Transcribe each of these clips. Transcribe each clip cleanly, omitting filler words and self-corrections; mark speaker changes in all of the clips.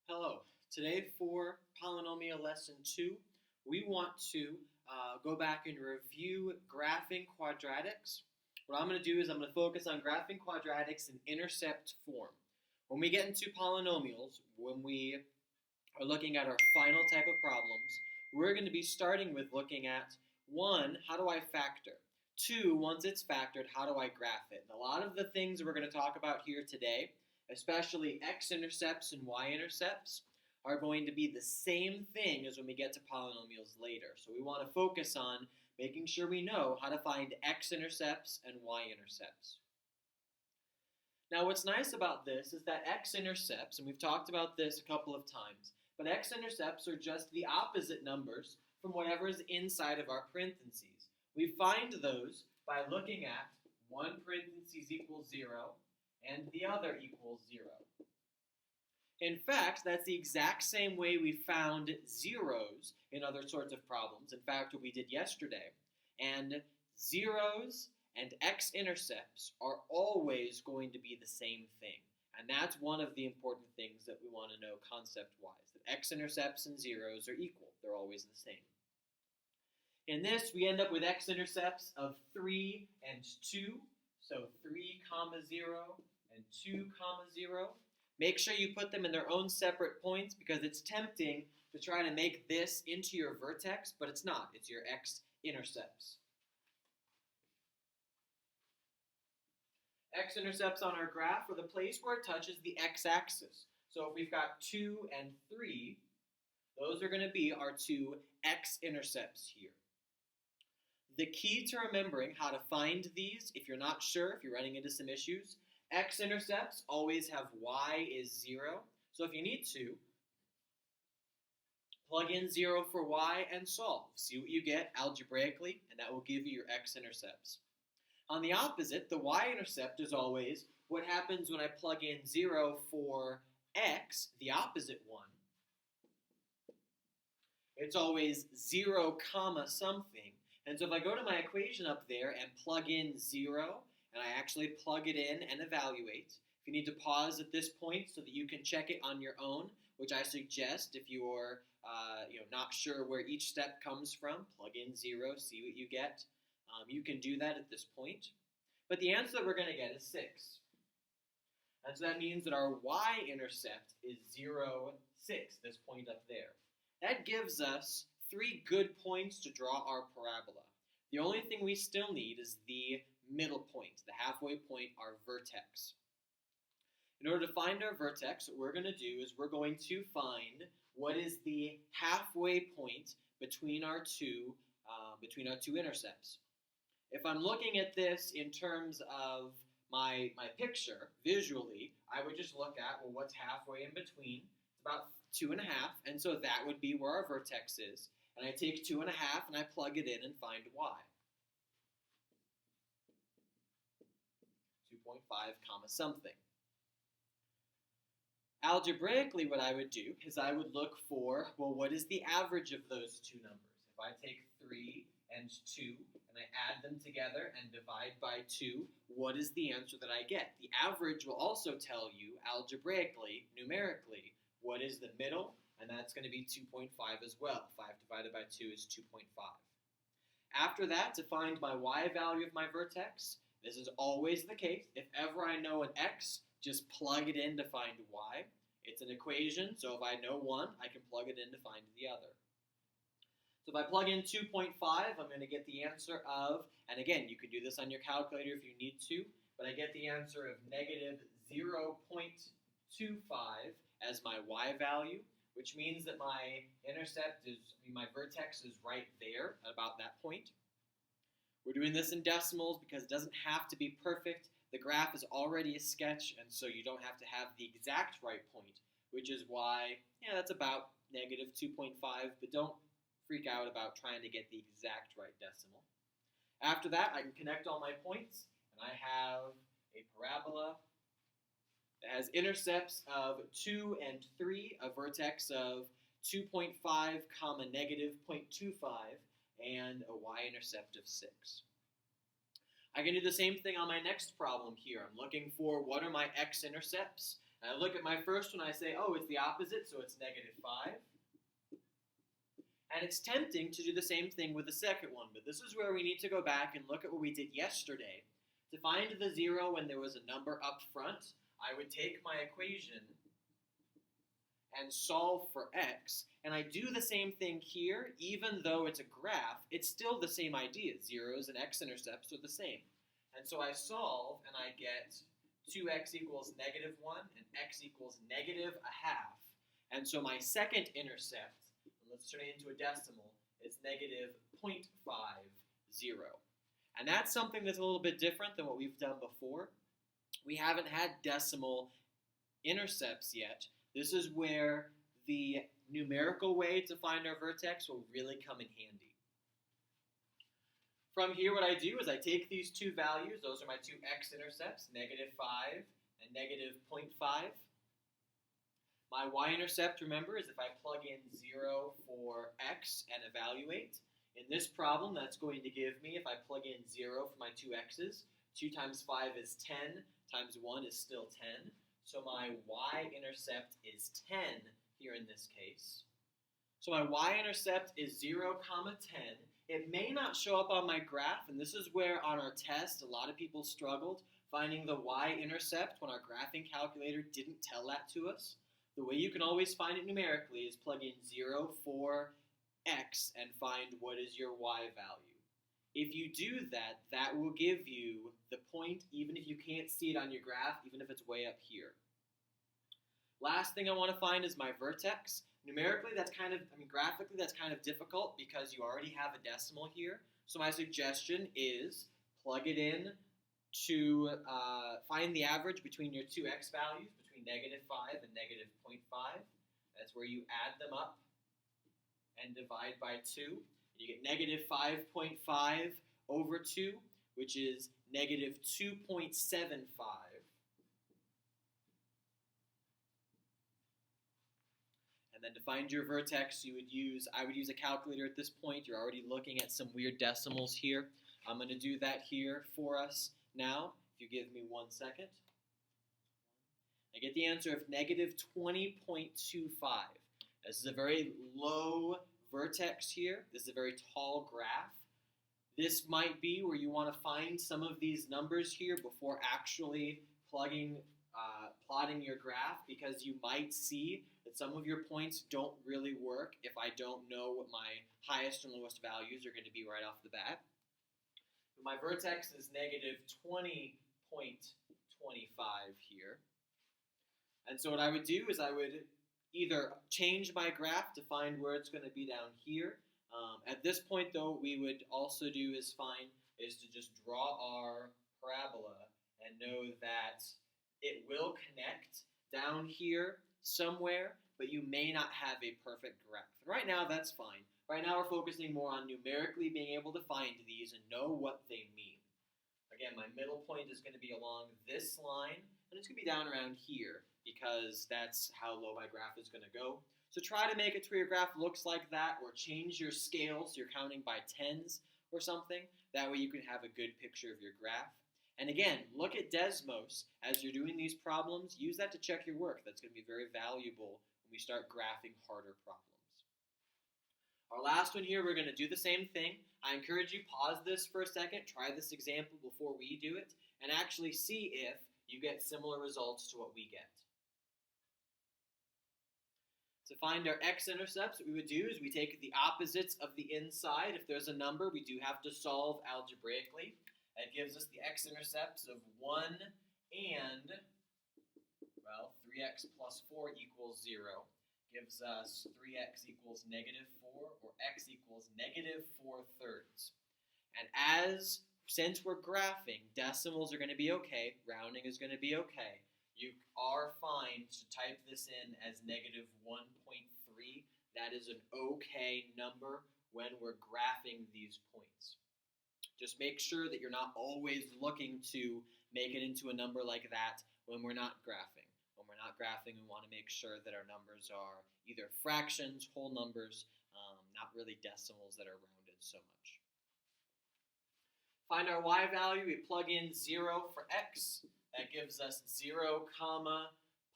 Speaker 1: Hello. Today for Polynomial Lesson 2, we want to go back and review graphing quadratics. What I'm going to do is I'm going to focus on graphing quadratics in intercept form. When we get into polynomials, when we are looking at our final type of problems, we're going to be starting with looking at 1, how do I factor? 2, once it's factored, how do I graph it? And a lot of the things we're going to talk about here today, especially x-intercepts and y-intercepts, are going to be the same thing as when we get to polynomials later. So we want to focus on making sure we know how to find x-intercepts and y-intercepts. Now what's nice about this is that x-intercepts, and we've talked about this a couple of times, but x-intercepts are just the opposite numbers from whatever is inside of our parentheses. We find those by looking at one parentheses equals 0 and the other equals 0. In fact, that's the exact same way we found zeros in other sorts of problems. In fact, what we did yesterday. And zeros and x-intercepts are always going to be the same thing. And that's one of the important things that we want to know concept-wise, that x-intercepts and zeros are equal. They're always the same. In this, we end up with x-intercepts of 3 and 2. So 3, 0 and 2, 0. Make sure you put them in their own separate points because it's tempting to try to make this into your vertex, but it's not. It's your x-intercepts. X-intercepts on our graph are the place where it touches the x-axis. So if we've got 2 and 3, those are going to be our two x-intercepts here. The key to remembering how to find these, if you're not sure, if you're running into some issues, x-intercepts always have y is 0. So if you need to, plug in 0 for y and solve. See what you get algebraically, and that will give you your x-intercepts. On the opposite, the y-intercept is always what happens when I plug in 0 for x, the opposite one. It's always 0, something. And so if I go to my equation up there and plug in 0, and I actually plug it in and evaluate, if you need to pause at this point so that you can check it on your own, which I suggest if you're not sure where each step comes from, plug in 0, see what you get. You can do that at this point. But the answer that we're going to get is 6. And so that means that our y-intercept is 0, 6, this point up there. That gives us 3 good points to draw our parabola. The only thing we still need is the middle point, the halfway point, our vertex. In order to find our vertex, what we're going to do is we're going to find what is the halfway point between our two intercepts. If I'm looking at this in terms of my picture, visually, I would just look at, well, what's halfway in between? It's about 2.5, and so that would be where our vertex is. And I take 2.5 and I plug it in and find y. 2.5, something. Algebraically, what I would do is I would look for, well, what is the average of those two numbers? If I take 3 and 2 and I add them together and divide by 2, what is the answer that I get? The average will also tell you algebraically, numerically, what is the middle, and that's going to be 2.5 as well. 5 divided by 2 is 2.5. After that, to find my y value of my vertex, this is always the case. If ever I know an x, just plug it in to find y. It's an equation, so if I know one, I can plug it in to find the other. So if I plug in 2.5, I'm going to get the answer of, and again, you can do this on your calculator if you need to, but I get the answer of negative 0.25 as my y value, which means that my my vertex is right there at about that point. We're doing this in decimals because it doesn't have to be perfect. The graph is already a sketch, and so you don't have to have the exact right point, which is why, that's about negative 2.5, but don't freak out about trying to get the exact right decimal. After that, I can connect all my points, and I have a parabola that has intercepts of 2 and 3, a vertex of 2.5, negative 0.25, and a y-intercept of 6. I can do the same thing on my next problem here. I'm looking for what are my x-intercepts, And I look at my first one, I say, oh, it's the opposite, so it's -5. And it's tempting to do the same thing with the second one, but this is where we need to go back and look at what we did yesterday. To find the 0 when there was a number up front, I would take my equation and solve for x, and I do the same thing here. Even though it's a graph, it's still the same idea. Zeros and x-intercepts are the same. And so I solve, and I get 2x equals -1, and x equals -1/2. And so my second intercept, let's turn it into a decimal, it's -0.50. And that's something that's a little bit different than what we've done before. We haven't had decimal intercepts yet. This is where the numerical way to find our vertex will really come in handy. From here, what I do is I take these two values, those are my two x-intercepts, -5 and -0.5. My y-intercept, remember, is if I plug in 0 for x and evaluate. In this problem, that's going to give me, if I plug in 0 for my two x's, 2 times 5 is 10, times 1 is still 10. So my y-intercept is 10 here in this case. So my y-intercept is 0, 10. It may not show up on my graph, and this is where on our test a lot of people struggled finding the y-intercept when our graphing calculator didn't tell that to us. The way you can always find it numerically is plug in 0 for x and find what is your y value. If you do that, that will give you the point even if you can't see it on your graph, even if it's way up here. Last thing I want to find is my vertex. Numerically, graphically, that's kind of difficult because you already have a decimal here. So my suggestion is plug it in to find the average between your two x values, between -5 and -0.5. That's where you add them up and divide by 2. You get -5.5 over 2, which is -2.75. And then to find your vertex, I would use a calculator at this point. You're already looking at some weird decimals here. I'm going to do that here for us now, if you give me 1 second. I get the answer of -20.25. This is a very low vertex here. This is a very tall graph. This might be where you want to find some of these numbers here before actually plotting your graph, because you might see that some of your points don't really work if I don't know what my highest and lowest values are going to be right off the bat. But my vertex is -20.25 here. And so what I would do is I would either change my graph to find where it's going to be down here. At this point, though, what we would also do is to just draw our parabola and know that it will connect down here somewhere, but you may not have a perfect graph. And right now, that's fine. Right now, we're focusing more on numerically being able to find these and know what they mean. Again, my middle point is going to be along this line, and it's going to be down around here, because that's how low my graph is going to go. So try to make it to where your graph looks like that, or change your scale so you're counting by tens or something. That way you can have a good picture of your graph. And again, look at Desmos as you're doing these problems. Use that to check your work. That's going to be very valuable when we start graphing harder problems. Our last one here, we're going to do the same thing. I encourage you, pause this for a second, try this example before we do it, and actually see if you get similar results to what we get. To find our x-intercepts, what we would do is we take the opposites of the inside. If there's a number, we do have to solve algebraically. That gives us the x-intercepts of 1 and, 3x plus 4 equals 0. Gives us 3x equals -4, or x equals -4/3. And since we're graphing, decimals are going to be okay, rounding is going to be okay. You are fine to type this in as -1.3. That is an okay number when we're graphing these points. Just make sure that you're not always looking to make it into a number like that when we're not graphing. When we're not graphing, we want to make sure that our numbers are either fractions, whole numbers, not really decimals that are rounded so much. Find our y value. We plug in 0 for x. That gives us 0,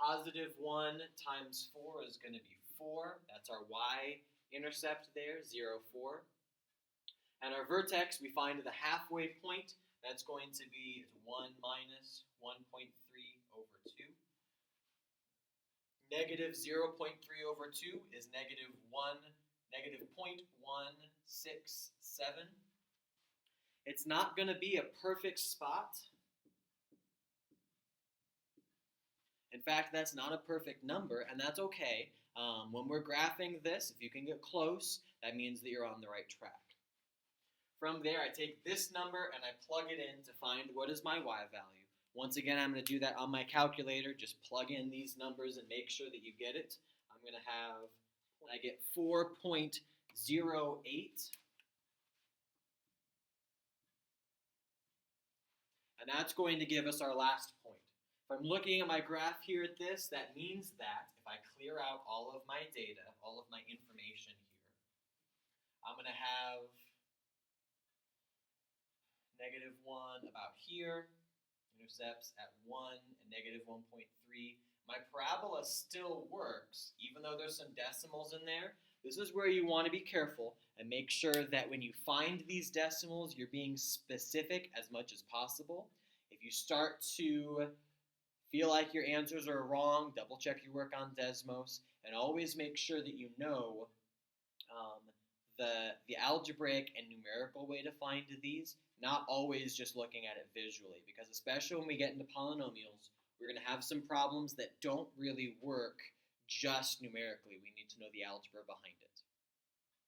Speaker 1: positive 1 times 4 is going to be 4. That's our y-intercept there, 0, 4. And our vertex, we find the halfway point. That's going to be 1 minus 1.3 over 2. Negative 0.3 over 2 is negative 0.167. It's not going to be a perfect spot. In fact, that's not a perfect number, and that's okay. When we're graphing this, if you can get close, that means that you're on the right track. From there, I take this number and I plug it in to find what is my y value. Once again, I'm going to do that on my calculator. Just plug in these numbers and make sure that you get it. I'm going to have, I get 4.08. And that's going to give us our last point. If I'm looking at my graph here at this, that means that if I clear out all of my data, all of my information here, I'm going to have negative 1 about here, intercepts at 1 and negative 1.3. My parabola still works, even though there's some decimals in there. This is where you want to be careful and make sure that when you find these decimals, you're being specific as much as possible. If you start to feel like your answers are wrong, double check your work on Desmos, and always make sure that you know the algebraic and numerical way to find these, not always just looking at it visually, because especially when we get into polynomials, we're going to have some problems that don't really work just numerically. We need to know the algebra behind it.